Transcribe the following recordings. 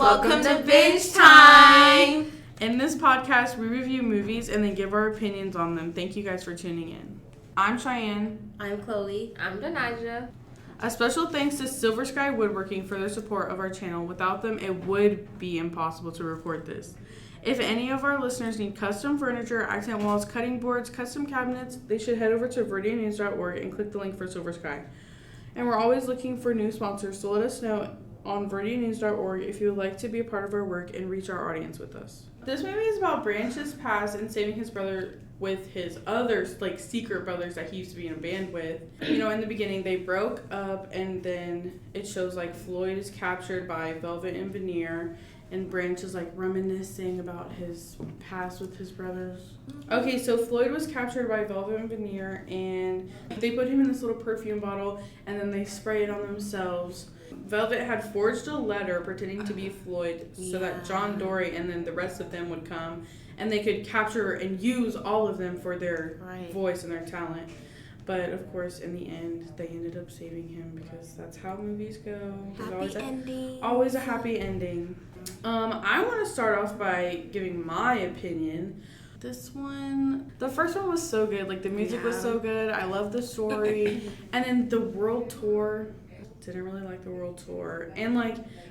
Welcome to Binge Time! In this podcast, we review movies and then give our opinions on them. Thank you guys for tuning in. I'm Cheyenne. I'm Chloe. I'm Donija. A special thanks to Silver Sky Woodworking for their support of our channel. Without them, it would be impossible to record this. If any of our listeners need custom furniture, accent walls, cutting boards, custom cabinets, they should head over to VIRIDIANnews.org and click the link for Silver Sky. And we're always looking for new sponsors, so let us know on VIRIDIANnews.org if you would like to be a part of our work and reach our audience with us. This movie is about Branch's past and saving his brother with his other, secret brothers that he used to be in a band with. You know, in the beginning, they broke up, and then it shows, Floyd is captured by Velvet and Veneer, and Branch is, reminiscing about his past with his brothers. Okay, so Floyd was captured by Velvet and Veneer, and they put him in this little perfume bottle, and then they spray it on themselves. Velvet had forged a letter pretending to be Floyd so that John Dory and then the rest of them would come, and they could capture and use all of them for their voice and their talent. But, of course, in the end, they ended up saving him because that's how movies go. Always a happy ending. I want to start off by giving my opinion. This one, the first one was so good. The music was so good. I love the story. And then the world tour, didn't really like the world tour. And,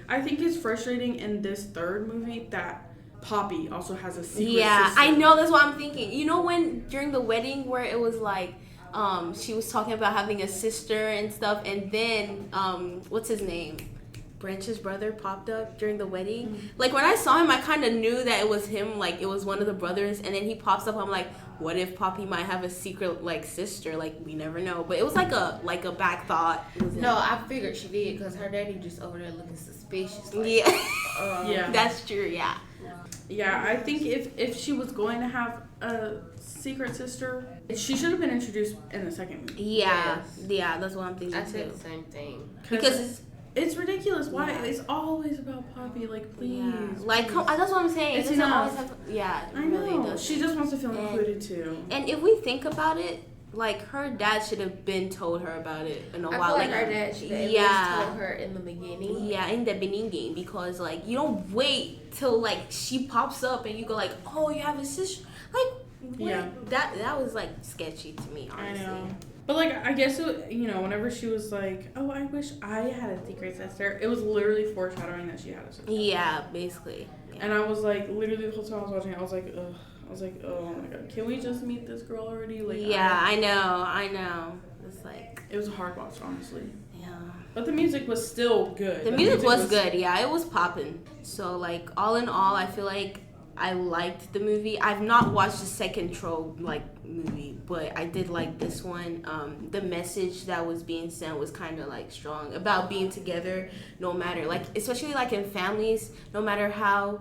I think it's frustrating in this third movie that Poppy also has a secret sister. I know, that's what I'm thinking. You know when, during the wedding, where it was she was talking about having a sister and stuff, and then, what's his name? Branch's brother popped up during the wedding. Mm-hmm. When I saw him, I kind of knew that it was him, it was one of the brothers, and then he pops up. I'm like, what if Poppy might have a secret, sister? We never know. But it was like a back thought. No, I figured she did, because her daddy just over there looking suspicious. Yeah. That's true, yeah. Yeah, I think if she was going to have a secret sister, she should have been introduced in the second movie. Yeah, that's what I'm thinking too. I said the same thing. Because it's ridiculous. Why? It's always about Poppy. Please. Yeah. That's what I'm saying. It's enough. I know. Really she just wants to feel included too. And if we think about it, her dad should have been told her about it in a while. I feel her dad should have told her in the beginning. Yeah, in the beginning, because you don't wait till she pops up and you go oh, you have a sister. That was sketchy to me, honestly. I know. But I guess whenever she was oh, I wish I had a secret sister, it was literally foreshadowing that she had a sister. Yeah, basically. Yeah. And I was literally the whole time I was watching it, I was ugh. I was oh my god, can we just meet this girl already? I know. It's it was a hard watch, honestly. Yeah. But the music was still good. The music was good, yeah. It was popping. So all in all, I feel I liked the movie. I've not watched the second Troll movie, but I did like this one. The message that was being sent was kind of strong about being together, no matter especially in families, no matter how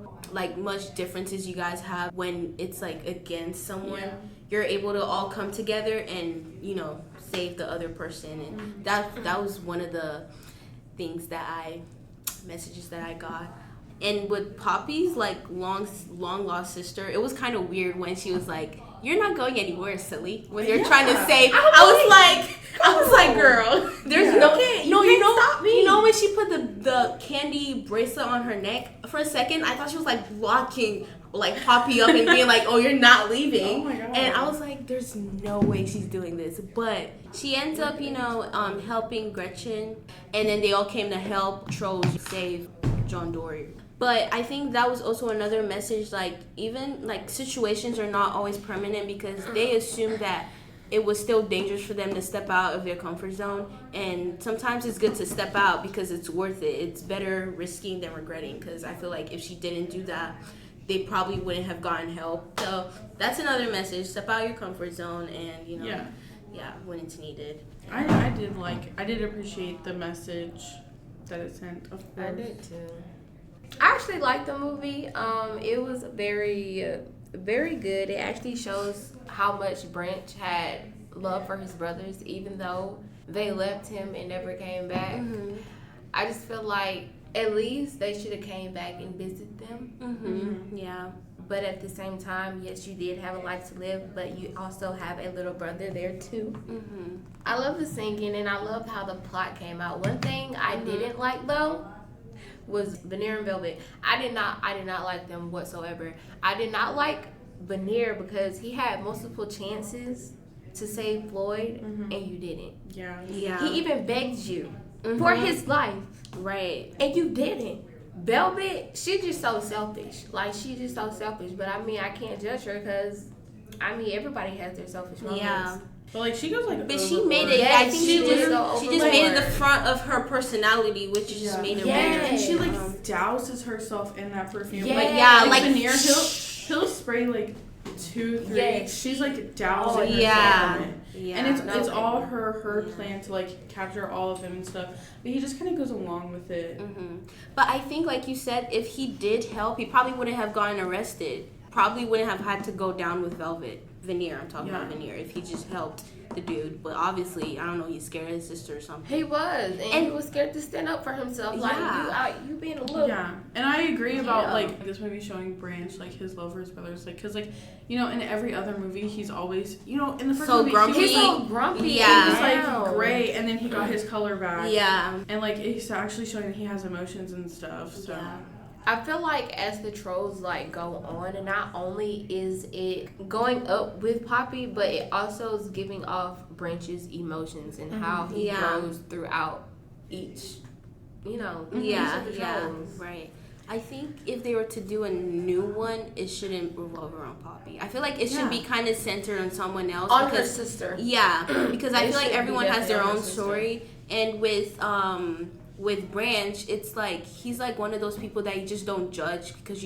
much differences you guys have, when it's against someone, you're able to all come together and save the other person, and that was one of the things messages that I got. And with Poppy's long lost sister, it was kind of weird when she was "You're not going anywhere, silly." When they're trying to save, I was like, girl, there's stop me. You know when she put the candy bracelet on her neck, for a second I thought she was blocking Poppy up and being oh, you're not leaving. Oh my God. And I was there's no way she's doing this, but she ends up helping Gretchen, and then they all came to help Trolls save John Dory. But I think that was also another message, even situations are not always permanent, because they assume that it was still dangerous for them to step out of their comfort zone, and sometimes it's good to step out because it's worth it. It's better risking than regretting, because I feel if she didn't do that, they probably wouldn't have gotten help. So that's another message: step out of your comfort zone, and when it's needed. I did appreciate the message that it sent. Of course, I did too. I actually liked the movie. It was very, very good. It actually shows how much Branch had love for his brothers, even though they left him and never came back. Mm-hmm. I just feel at least they should have came back and visited them. Mm-hmm. Yeah. But at the same time, yes, you did have a life to live, but you also have a little brother there too. Mm-hmm. I love the singing, and I love how the plot came out. One thing I didn't like, though, was Veneer and Velvet. I did not like them whatsoever. I did not like Veneer because he had multiple chances to save Floyd, and you didn't. Yeah. He even begged you for his life, Right. and you didn't. Velvet, she's just so selfish. Like, she's just so selfish. But I mean, I can't judge her because, I mean, everybody has their selfish moments. Yeah. But like she goes like. But she made it. Yes, I think she just made it the front of her personality, which just made it Yes. weird. And she like douses herself in that perfume. Yes. Like Yeah, like Veneer, he'll spray like 2, 3. Yes. She's like dousing herself yeah. in it. Yeah. And it's all her plan to like capture all of them and stuff. But he just kind of goes along with it. But I think, like you said, if he did help, he probably wouldn't have gotten arrested. Probably wouldn't have had to go down with Veneer. I'm talking about Veneer. If he just helped the dude, but obviously, I don't know. He's scared of his sister or something. He was, and he was scared to stand up for himself. Like you being a little. Yeah, and I agree about like this movie showing Branch like his love for his brothers, like because like in every other movie he's always in the first So movie grumpy. He's so grumpy. Yeah. he was like gray, and then he got his color back. Yeah. And like it's actually showing that he has emotions and stuff. So. Yeah. I feel like as the trolls like go on, and not only is it going up with Poppy, but it also is giving off Branch's emotions and how he grows throughout each, each of the trolls. Right. I think if they were to do a new one, it shouldn't revolve around Poppy. I feel like it should be kind of centered on someone else. On her sister. Yeah, because I feel like everyone has their own sister. story, and with Branch, it's like he's like one of those people that you just don't judge because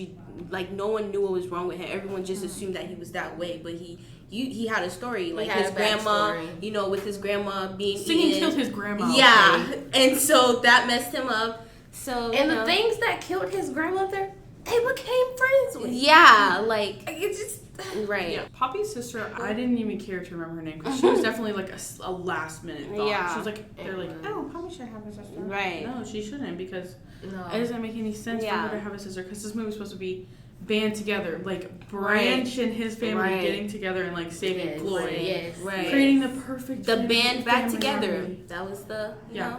no one knew what was wrong with him. Everyone just assumed that he was that way, but he had a story, like his grandma, with his grandma being Singing killed his grandma. Yeah, and so that messed him up. So and the things that killed his grandmother, they became friends with. Yeah, like it's just. Right. Yeah, Poppy's sister, I didn't even care to remember her name because she was definitely like a last minute thought. Yeah. She was like, they're like, oh, Poppy should have a sister. Right. No, she shouldn't because it No. doesn't make any sense for her to have a sister because this movie was supposed to be band together, like Branch and his family getting together and like saving Floyd. Yes. Right. Creating the perfect band back family together. harmony. That was the you Yeah.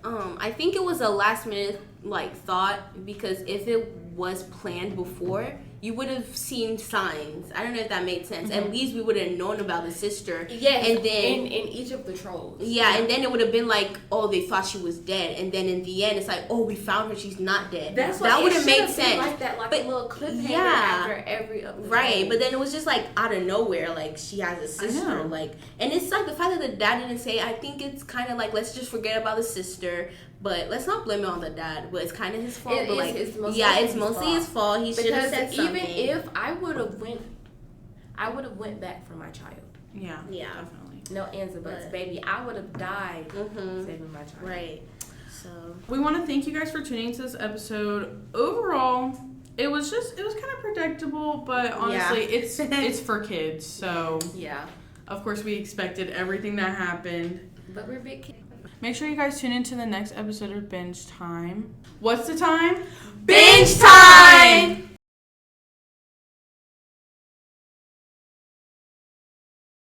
know. I think it was a last minute thought because if it was planned before, you would have seen signs. I don't know if that made sense. At least we would have known about the sister. Yes, and then in each of the trolls. Yeah, and then it would have been like, oh, they thought she was dead, and then in the end, it's like, oh, we found her, she's not dead. That's that would have made been sense. like that, like but, a little cliffhanger after every of the right. trolls. But then it was just like out of nowhere, like she has a sister, like, and it's like the fact that the dad didn't say. I think it's kind of like let's just forget about the sister. But let's not blame it on the dad. But it's kind of his fault. It's mostly his fault. He should have said something. Even if I would have went back for my child. Yeah, definitely. No ands or buts, baby. I would have died saving my child. Right. So we want to thank you guys for tuning into this episode. Overall, it was kind of predictable, but honestly, it's for kids. So yeah, of course we expected everything that happened. But we're big kids. Make sure you guys tune into the next episode of Binge Time. What's the time? Binge time!